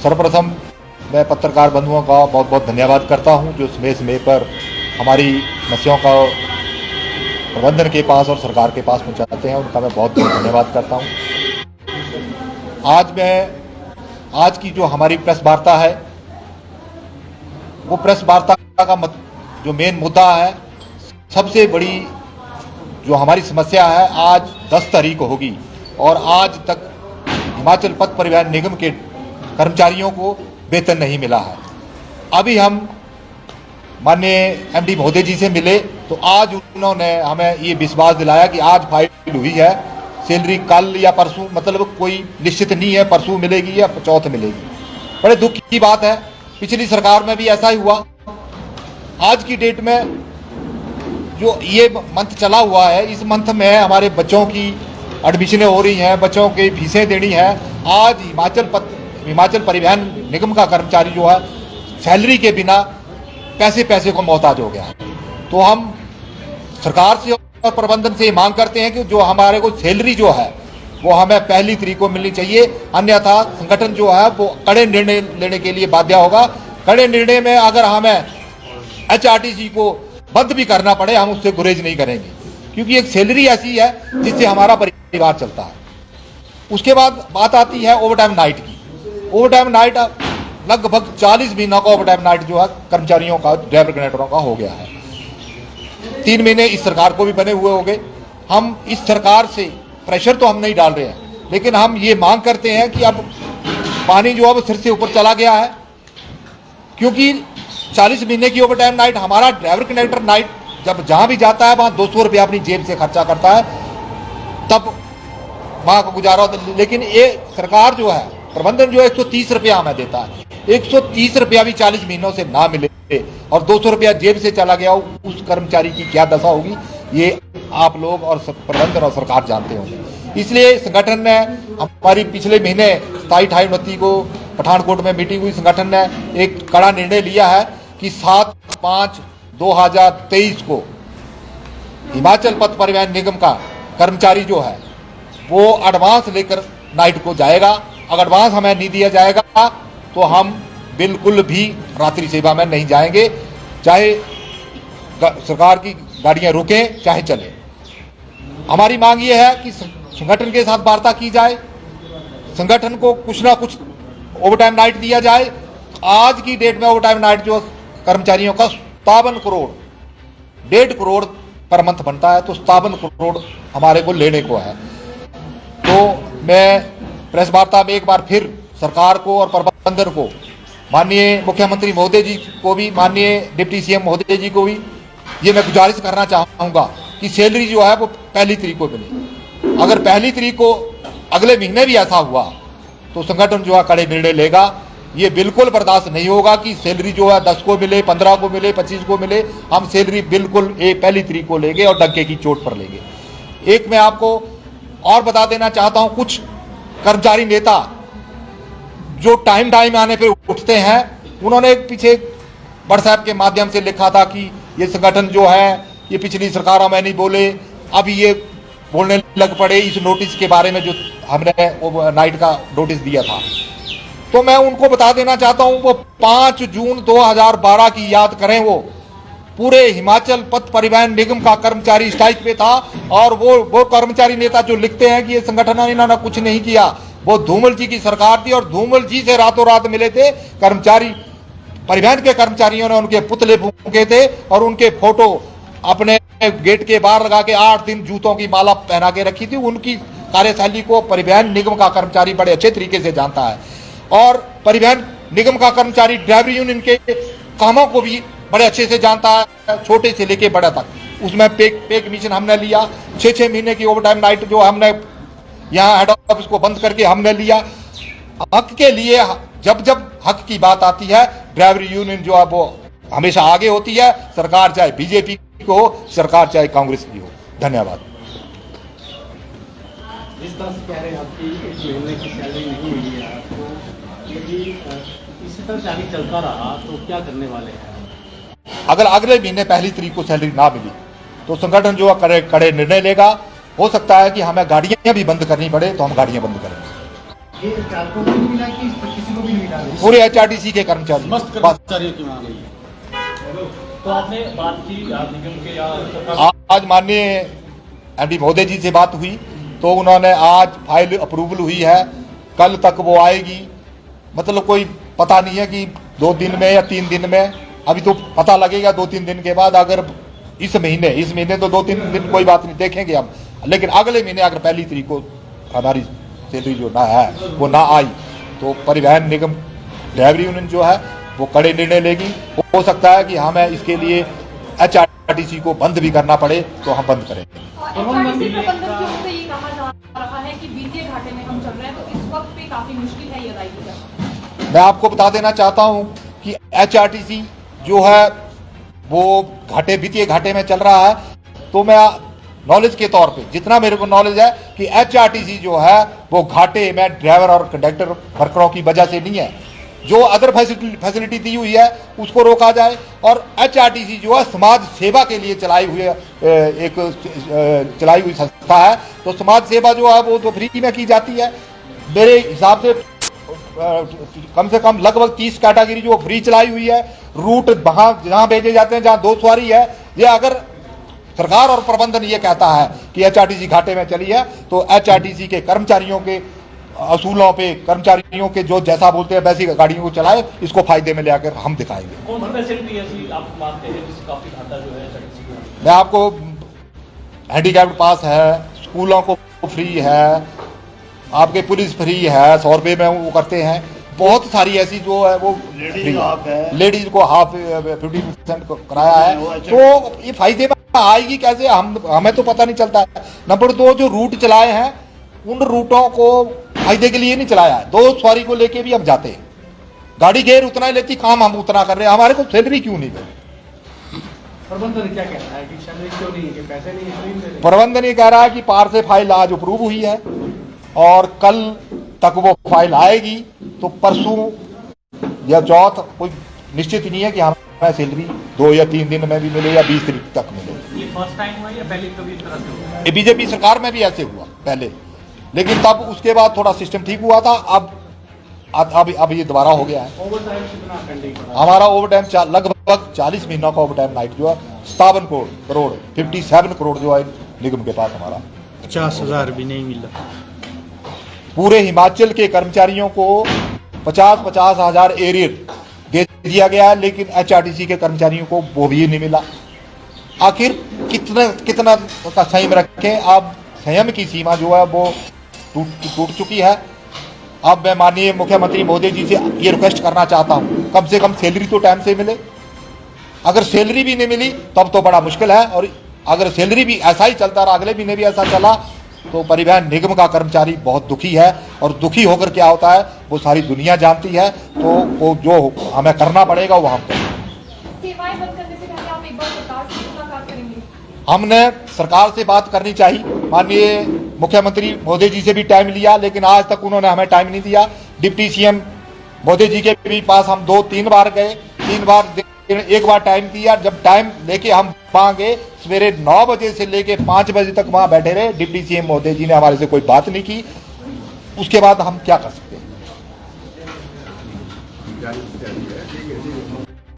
सर्वप्रथम मैं पत्रकार बंधुओं का बहुत बहुत धन्यवाद करता हूं जो समय समय पर हमारी समस्याओं का प्रबंधन के पास और सरकार के पास पहुंचाते हैं। उनका मैं बहुत बहुत धन्यवाद करता हूं। आज की जो हमारी प्रेस वार्ता है, वो प्रेस वार्ता का जो मेन मुद्दा है, सबसे बड़ी जो हमारी समस्या है, आज 10 तारीख को होगी और आज तक हिमाचल पथ परिवहन निगम के कर्मचारियों को वेतन नहीं मिला है। अभी हम माननीय एमडी महोदय जी से मिले तो आज उन्होंने हमें ये विश्वास दिलाया कि आज फाइल हुई है, सैलरी कल या परसों, मतलब कोई निश्चित नहीं है, परसों मिलेगी या चौथ मिलेगी। बड़े दुख की बात है, पिछली सरकार में भी ऐसा ही हुआ। आज की डेट में जो ये मंथ चला हुआ है, इस मंथ में हमारे बच्चों की एडमिशनें हो रही हैं, बच्चों की फीसें देनी है। आज हिमाचल परिवहन निगम का कर्मचारी जो है सैलरी के बिना पैसे को मोहताज हो गया है। तो हम सरकार से और प्रबंधन से मांग करते हैं कि जो हमारे को सैलरी जो है वो हमें पहली तारीख को मिलनी चाहिए, अन्यथा संगठन जो है वो कड़े निर्णय लेने के लिए बाध्य होगा। कड़े निर्णय में अगर हमें HRTC को बंद भी करना पड़े, हम उससे गुरेज नहीं करेंगे, क्योंकि एक सैलरी ऐसी है जिससे हमारा परिवार चलता है। उसके बाद बात आती है ओवरटाइम नाइट की। ओवरटाइम नाइट लगभग 40 महीनों का ओवरटाइम नाइट जो है कर्मचारियों का, ड्राइवर कंडक्टरों का हो गया है। 3 महीने इस सरकार को भी बने हुए हो गए। हम इस सरकार से प्रेशर तो हम नहीं डाल रहे हैं, लेकिन हम ये मांग करते हैं कि अब पानी जो अब सिर से ऊपर चला गया है, क्योंकि 40 महीने की ओवरटाइम नाइट, हमारा ड्राइवर कंडक्टर नाइट जब जहां भी जाता है वहां 200 रुपया अपनी जेब से खर्चा करता है, तब वहां का गुजारा। लेकिन ये सरकार जो है, प्रबंधन जो है 130 रुपया हमें देता है। 130 रुपया भी 40 महीनों से ना मिले और 200 रुपया जेब से चला गया, उस कर्मचारी की क्या दशा होगी, ये आप लोग और प्रबंधन और सरकार जानते होंगे। इसलिए संगठन ने हमारी पिछले महीने 27-28 को पठानकोट में मीटिंग हुई। संगठन ने एक कड़ा निर्णय लिया है कि 7/5/2023 को हिमाचल पथ परिवहन निगम का कर्मचारी जो है वो एडवांस लेकर नाइट को जाएगा। अगर एडवांस हमें नहीं दिया जाएगा तो हम बिल्कुल भी रात्रि सेवा में नहीं जाएंगे, चाहे सरकार की गाड़ियां रुकें चाहे चले। हमारी मांग ये है कि संगठन के साथ वार्ता की जाए, संगठन को कुछ ना कुछ ओवरटाइम नाइट दिया जाए। आज की डेट में ओवरटाइम नाइट जो कर्मचारियों का 57 करोड़, 1.5 करोड़ पर मंथ बनता है, तो 57 करोड़ हमारे को लेने को है। तो मैं प्रेस वार्ता में एक बार फिर सरकार को और प्रबंधन को, माननीय मुख्यमंत्री महोदय जी को भी, माननीय डिप्टी CM महोदय जी को भी ये मैं गुजारिश करना चाहूँगा कि सैलरी जो है वो पहली तारीख को मिले। अगर पहली तारीख को अगले महीने भी ऐसा हुआ तो संगठन जो है कड़े निर्णय लेगा। ये बिल्कुल बर्दाश्त नहीं होगा कि सैलरी जो है 10 को मिले, 15 को मिले, 25 को मिले। हम सैलरी बिल्कुल पहली तारीख को लेंगे और डंके की चोट पर लेंगे। एक मैं आपको और बता देना चाहता हूं, कुछ कर्मचारी नेता जो टाइम आने पर उठते हैं, उन्होंने पीछे व्हाट्सएप के माध्यम से लिखा था कि ये संगठन जो है ये पिछली सरकारों में नहीं बोले, अभी ये बोलने लग पड़े इस नोटिस के बारे में जो हमने वो नाइट का नोटिस दिया था। तो मैं उनको बता देना चाहता हूं, वो 5 जून 2012 की याद करें। वो पूरे हिमाचल पथ परिवहन निगम का कर्मचारी स्ट्राइक पे था और वो कर्मचारी नेता जो लिखते हैं कि ये संगठन इन्होंने कुछ नहीं किया, वो धूमल जी की सरकार थी और धूमल जी से रातों रात मिले थे कर्मचारी। परिवहन के कर्मचारियों ने उनके पुतले फूंके थे और उनके फोटो अपने गेट के बाहर लगा के 8 दिन जूतों की माला पहना के रखी थी। उनकी कार्यशैली को परिवहन निगम का कर्मचारी बड़े अच्छे तरीके से जानता है और परिवहन निगम का कर्मचारी ड्राइवर यूनियन के कामों को भी बड़े अच्छे से जानता है, छोटे से लेके बड़ा तक। उसमें पे कमीशन हमने लिया, 6 महीने की ओवरटाइम नाइट जो हमने यहाँ हेड ऑफिस को बंद करके हमने लिया। हक के लिए जब हक की बात आती है, ड्राइवर यूनियन जो है वो हमेशा आगे होती है, सरकार चाहे बीजेपी को हो, सरकार चाहे कांग्रेस की हो। धन्यवाद। इस तरह से कह रहे हैं आपकी 1 महीने की सैलरी नहीं मिली है आपको, यदि इसी तरह जारी चलता रहा तो क्या करने वाले हैं? अगर अगले महीने पहली तारीख को सैलरी ना मिली तो संगठन जो है कड़े निर्णय लेगा। हो सकता है कि हमें गाड़ियां भी बंद करनी पड़े तो हम गाड़ियां बंद करेंगे। ये चालकों को नहीं मिला कि किसी को भी नहीं मिला? पूरे HRTC के कर्मचारी समस्त कर्मचारियों की मांग है। तो आपने बात की निगम के या सरकार? आज माननीय MD महोदय जी से बात हुई तो उन्होंने आज फाइल अप्रूवल हुई है, कल तक वो आएगी। मतलब कोई पता नहीं है कि 2 दिन में या 3 दिन में, अभी तो पता लगेगा 2-3 दिन के बाद। अगर इस महीने तो 2-3 दिन कोई बात नहीं, देखेंगे हम। लेकिन अगले महीने अगर 1 तारीख को हमारी सैलरी जो ना है वो ना आई तो परिवहन निगम ड्राइवर यूनियन जो है वो कड़े निर्णय लेगी। हो सकता है कि हमें इसके लिए HRTC को बंद भी करना पड़े तो हम बंद करेंगे। HRTC प्रबंधन की ओर से ये कहा जा रहा है कि वित्तीय घाटे में हम चल रहे हैं, तो इस वक्त पे काफी मुश्किल है ये अदायगी करना। मैं आपको बता देना चाहता हूं कि HRTC जो है वो वित्तीय घाटे में चल रहा है। तो मैं नॉलेज के तौर पे जितना मेरे को नॉलेज है कि HRTC जो है वो घाटे में ड्राइवर और कंडक्टर वर्करों की वजह से नहीं है। जो अदर फैसिलिटी दी हुई है उसको रोका जाए। और HRTC जो है समाज सेवा के लिए चलाई हुई संस्था है, तो समाज सेवा जो है वो तो फ्री में की जाती है। मेरे हिसाब से कम से कम लगभग 30 कैटेगरी जो फ्री चलाई हुई है। रूट वहाँ जहाँ भेजे जाते हैं जहाँ 2 सवारी है, ये अगर सरकार और प्रबंधन ये कहता है कि HRTC घाटे में चली है तो HRTC के कर्मचारियों के असूलों पे, कर्मचारियों के जो जैसा बोलते हैं वैसी गाड़ियों को चलाए, इसको फायदे में ले आकर हम दिखाएंगे। कौन सी फैसिलिटी ऐसी आप मानते हैं जिससे काफी घाटा जो है HRTC को? मैं आपको हैंडीकैप्ड पास है, स्कूलों को फ्री है, आपके पुलिस फ्री है, 100 रुपये में वो करते हैं। बहुत सारी ऐसी जो है वो लेडीज को हाफ 50% कराया है। तो ये फायदे में आएगी कैसे, हमें तो पता नहीं चलता है। नंबर 2, जो रूट चलाए हैं उन रूटों को फायदे के लिए नहीं चलाया है। 2 सवारी को लेके भी हम जाते हैं, गाड़ी घेर उतना ही लेती, काम हम उतना कर रहे हैं, हमारे को सैलरी क्यों नहीं मिली? प्रबंधन क्या कहता है कि सैलरी क्यों नहीं है, कि पैसे नहीं है? प्रबंधन ये कह रहा है कि पार से फाइल आज अप्रूव हुई है और कल तक वो फाइल आएगी, तो परसों या चौथ कोई निश्चित नहीं है कि हमें सैलरी 2 या 3 दिन में भी मिले या 20 तारीख तक मिले। ये फर्स्ट टाइम हुआ या पहले कभी इस तरह से हुआ? ये बीजेपी सरकार में भी ऐसे हुआ पहले, लेकिन तब उसके बाद थोड़ा सिस्टम ठीक हुआ था। अब ये दोबारा हो गया है। ओवरटाइम कितना पेंडिंग पड़ा? हमारा ओवरटाइम लगभग 40 महीनों का ओवरटाइम नाइट जो है 57 करोड़ 57 करोड़ जो है निगम के पास हमारा। 50,000 भी नहीं मिला। पूरे हिमाचल के कर्मचारियों को 50-50 हज़ार एरियर दे दिया गया है, लेकिन HRTC के कर्मचारियों को वो भी नहीं मिला। आखिर कितना का संयम रखें? अब संयम की सीमा जो है वो टूट चुकी है। अब मैं माननीय मुख्यमंत्री मोदी जी से ये रिक्वेस्ट करना चाहता हूँ, कम से कम सैलरी तो टाइम से मिले। अगर सैलरी भी नहीं मिली तब तो बड़ा मुश्किल है, और अगर सैलरी भी ऐसा ही चलता रहा, अगले महीने भी ऐसा चला, तो परिवहन निगम का कर्मचारी बहुत दुखी है। और दुखी होकर क्या होता है वो सारी दुनिया जानती है। तो वो जो हमें करना पड़ेगा वो हम करेंगे। सेवाएं बंद करने से पहले आप एक बार सरकार से मुलाकात करेंगे? हमने सरकार से बात करनी चाहिए। माननीय मुख्यमंत्री मोदी जी से भी टाइम लिया, लेकिन आज तक उन्होंने हमें टाइम नहीं दिया। डिप्टी CM मोदी जी के भी पास हम 2-3 बार गए, 3 बार एक बार टाइम दिया। जब टाइम लेके हम वहाँ गए, सवेरे 9 बजे से लेके 5 बजे तक वहाँ बैठे रहे। डिप्टी CM मोदी जी ने हमारे से कोई बात नहीं की। उसके बाद हम क्या कर सकते हैं?